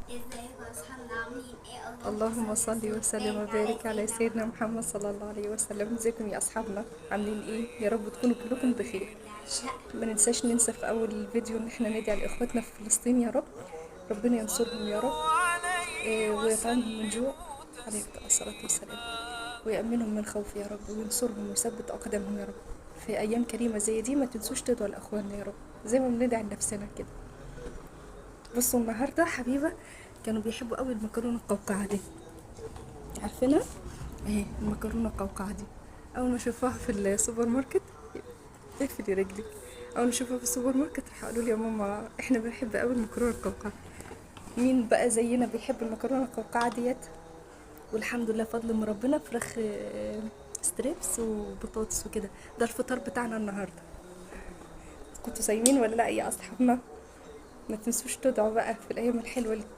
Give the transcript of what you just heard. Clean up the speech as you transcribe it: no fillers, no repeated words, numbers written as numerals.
ازيكم يا اصحابنا عاملين ايه؟ اللهم صل صل وسلم وسلم وبارك على وبارك على سيدنا سيدنا محمد. محمد صلى الله عليه وسلم. ازيكم يا اصحابنا؟ عاملين ايه؟ يا رب تكونوا كلكم بخير. ما ننساش ننسى في اول الفيديو ان احنا ندعي لاخواتنا في فلسطين، يا رب ربنا ينصرهم يا رب. ويطعمهم من جوع، عليه الصلاة والسلام، ويأمنهم من خوف يا رب، وينصرهم ويثبت أقدامهم يا رب. في أيام كريمة زي دي ما تنسوش تدعوا لأخواننا يا رب، زي ما بندعي لنفسنا كده. بصوا النهاردة حبيبة كانوا بيحبوا قوي المكرونة القوقعة دي، عارفينها؟ اهي المكرونه القوقعه دي، اول ما اشوفها في السوبر ماركت اقفلي رجلك. اول ما اشوفها في السوبر ماركت راح قالوا لي يا ماما احنا بنحب قوي المكرونه القوقعه. مين بقى زينا بيحب المكرونه القوقعه ديت؟ والحمد لله فضل من ربنا، فراخ ستريبس وبطاطس وكده. ده الفطار بتاعنا النهارده. كنتوا صايمين ولا لا يا اصحابنا؟ ما تنسوش تدعوا بقى في الايام الحلوه